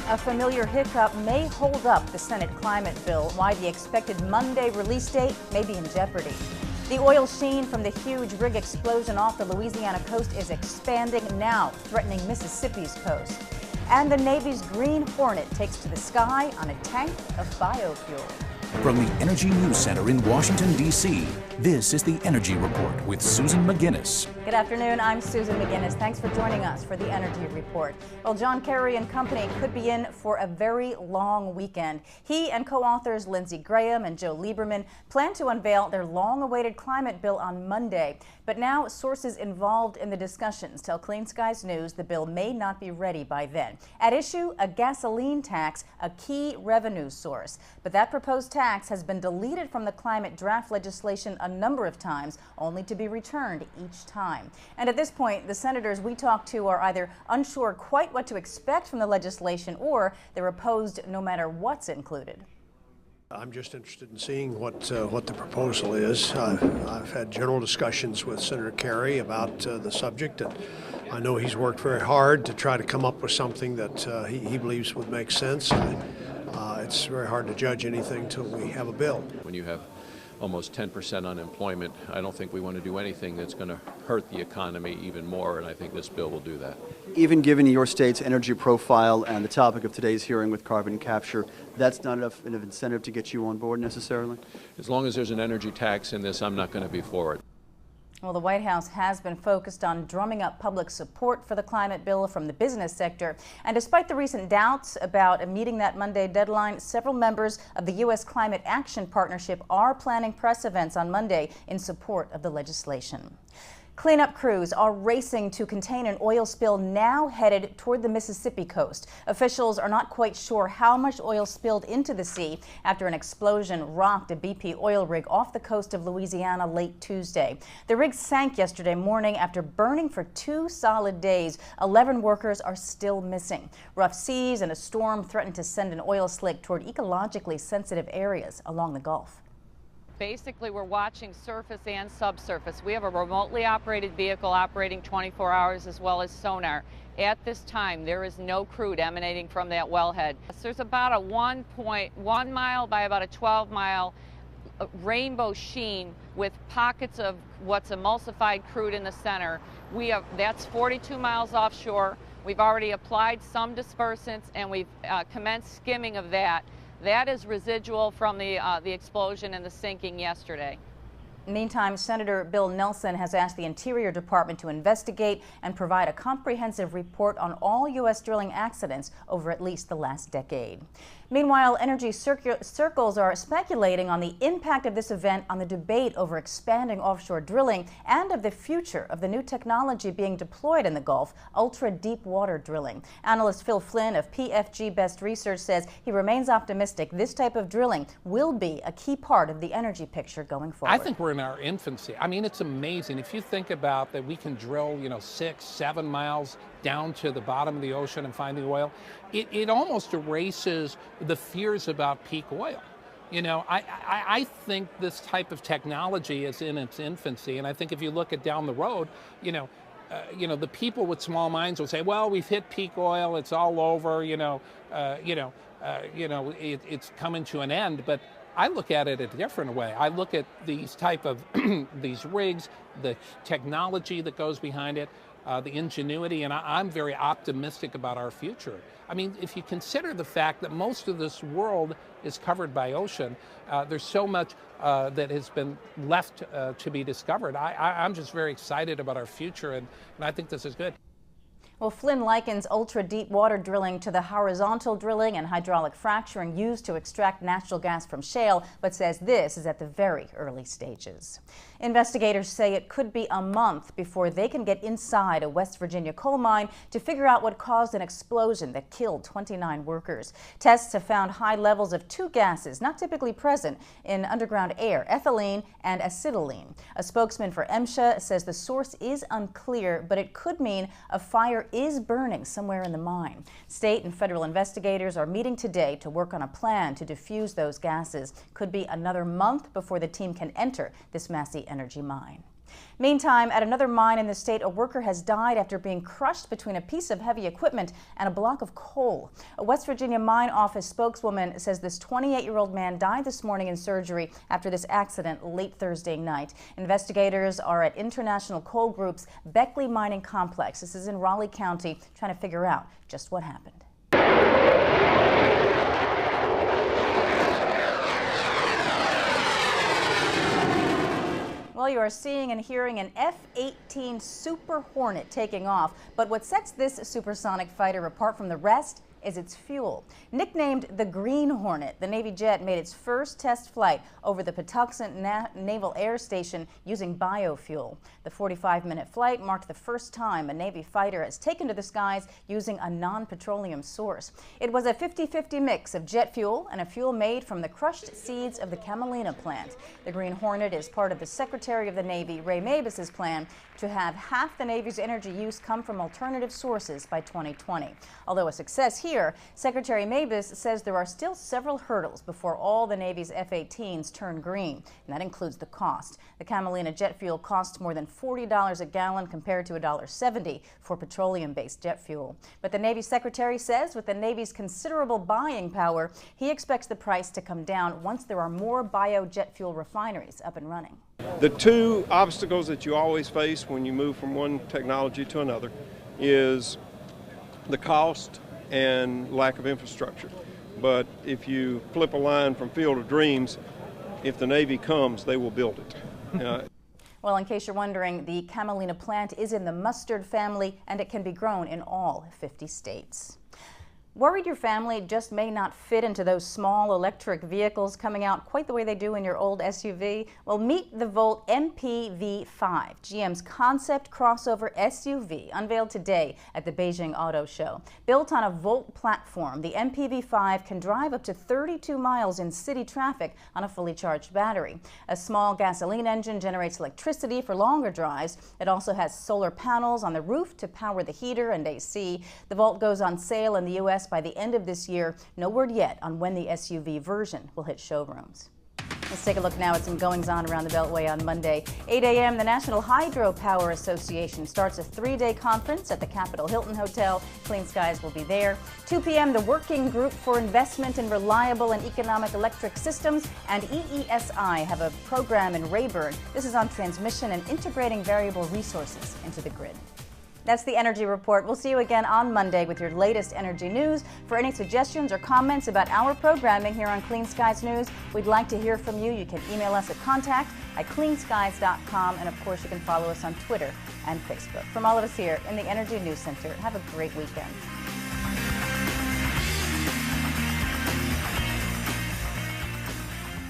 A familiar hiccup may hold up the Senate climate bill, why the expected Monday release date may be in jeopardy. The oil sheen from the huge rig explosion off the Louisiana coast is expanding now, threatening Mississippi's coast. And the Navy's Green Hornet takes to the sky on a tank of biofuel. From the Energy News Center in Washington, D.C., this is the Energy Report with Susan McGinnis. Good afternoon, I'm Susan McGinnis. Thanks for joining us for the Energy Report. Well, John Kerry and company could be in for a very long weekend. He and co-authors Lindsey Graham and Joe Lieberman plan to unveil their long-awaited climate bill on Monday. But now sources involved in the discussions tell Clean Skies News the bill may not be ready by then. At issue, a gasoline tax, a key revenue source. But that proposed tax has been deleted from the climate draft legislation a number of times, only to be returned each time. And at this point, the senators we talked to are either unsure quite what to expect from the legislation or they're opposed no matter what's included. I'm just interested in seeing what the proposal is. I've had general discussions with Senator Kerry about the subject, and I know he's worked very hard to try to come up with something that he believes would make sense. It's very hard to judge anything until we have a bill. When you have almost 10% unemployment, I don't think we want to do anything that's going to hurt the economy even more, and I think this bill will do that. Even given your state's energy profile and the topic of today's hearing with carbon capture, that's not enough of an incentive to get you on board necessarily? As long as there's an energy tax in this, I'm not going to be for it. Well, the White House has been focused on drumming up public support for the climate bill from the business sector. And despite the recent doubts about meeting that Monday deadline, several members of the U.S. Climate Action Partnership are planning press events on Monday in support of the legislation. Cleanup crews are racing to contain an oil spill now headed toward the Mississippi coast. Officials are not quite sure how much oil spilled into the sea after an explosion rocked a BP oil rig off the coast of Louisiana late Tuesday. The rig sank yesterday morning after burning for 2 solid days. 11 workers are still missing. Rough seas and a storm threatened to send an oil slick toward ecologically sensitive areas along the Gulf. Basically, we're watching surface and subsurface. We have a remotely operated vehicle operating 24 hours as well as sonar. At this time, there is no crude emanating from that wellhead. There's about a 1.1 mile by about a 12-mile rainbow sheen with pockets of what's emulsified crude in the center. That's 42 miles offshore. We've already applied some dispersants and we've commenced skimming of that. That is residual from the explosion and the sinking yesterday. Meantime, Senator Bill Nelson has asked the Interior Department to investigate and provide a comprehensive report on all U.S. drilling accidents over at least the last decade. Meanwhile, energy circles are speculating on the impact of this event on the debate over expanding offshore drilling and of the future of the new technology being deployed in the Gulf, ultra-deep water drilling. Analyst Flynn of PFG Best Research says he remains optimistic this type of drilling will be a key part of the energy picture going forward. I think we're in our infancy. I mean, it's amazing. If you think about that, we can drill, 6, 7 miles down to the bottom of the ocean and find the oil. It almost erases the fears about peak oil. I think this type of technology is in its infancy, and I think if you look at down the road, the people with small minds will say, well, we've hit peak oil, it's all over, it's coming to an end. But I look at it a different way. I look at these type of these rigs, the technology that goes behind it, the ingenuity, and I'm very optimistic about our future. I mean, if you consider the fact that most of this world is covered by ocean, there's so much that has been left to be discovered. I'm just very excited about our future, and I think this is good. Well, Flynn likens ultra-deep water drilling to the horizontal drilling and hydraulic fracturing used to extract natural gas from shale, but says this is at the very early stages. Investigators say it could be a month before they can get inside a West Virginia coal mine to figure out what caused an explosion that killed 29 workers. Tests have found high levels of 2 gases not typically present in underground air, ethylene and acetylene. A spokesman for MSHA says the source is unclear, but it could mean a fire is burning somewhere in the mine. State and federal investigators are meeting today to work on a plan to defuse those gases. Could be another month before the team can enter this Massey Energy mine. Meantime, at another mine in the state, a worker has died after being crushed between a piece of heavy equipment and a block of coal. A West Virginia mine office spokeswoman says this 28-year-old man died this morning in surgery after this accident late Thursday night. Investigators are at International Coal Group's Beckley Mining Complex. This is in Raleigh County, trying to figure out just what happened. Well, you are seeing and hearing an F-18 Super Hornet taking off, but what sets this supersonic fighter apart from the rest is its fuel. Nicknamed the Green Hornet, the Navy jet made its first test flight over the Patuxent Naval Air Station using biofuel. The 45-minute flight marked the first time a Navy fighter has taken to the skies using a non-petroleum source. It was a 50-50 mix of jet fuel and a fuel made from the crushed seeds of the camelina plant. The Green Hornet is part of the Secretary of the Navy, Ray Mabus's plan to have half the Navy's energy use come from alternative sources by 2020. Although a success here, Secretary Mabus says there are still several hurdles before all the Navy's F-18s turn green, and that includes the cost. The camelina jet fuel costs more than $40 a gallon compared to $1.70 for petroleum-based jet fuel. But the Navy Secretary says with the Navy's considerable buying power, he expects the price to come down once there are more biojet fuel refineries up and running. The two obstacles that you always face when you move from one technology to another is the cost and lack of infrastructure. But if you flip a line from Field of Dreams, if the Navy comes, they will build it. Well, in case you're wondering, the camelina plant is in the mustard family, and it can be grown in all 50 states. Worried your family just may not fit into those small electric vehicles coming out quite the way they do in your old SUV? Well, meet the Volt MPV5, GM's concept crossover SUV, unveiled today at the Beijing Auto Show. Built on a Volt platform, the MPV5 can drive up to 32 miles in city traffic on a fully charged battery. A small gasoline engine generates electricity for longer drives. It also has solar panels on the roof to power the heater and AC. The Volt goes on sale in the U.S. by the end of this year. No word yet on when the SUV version will hit showrooms. Let's take a look now at some goings-on around the Beltway on Monday. 8 a.m., the National Hydropower Association starts a 3-day conference at the Capitol Hilton Hotel. Clean Skies will be there. 2 p.m., the Working Group for Investment in Reliable and Economic Electric Systems and EESI have a program in Rayburn. This is on transmission and integrating variable resources into the grid. That's the Energy Report. We'll see you again on Monday with your latest energy news. For any suggestions or comments about our programming here on Clean Skies News, we'd like to hear from you. You can email us at contact@cleanskies.com, and of course you can follow us on Twitter and Facebook. From all of us here in the Energy News Center, have a great weekend.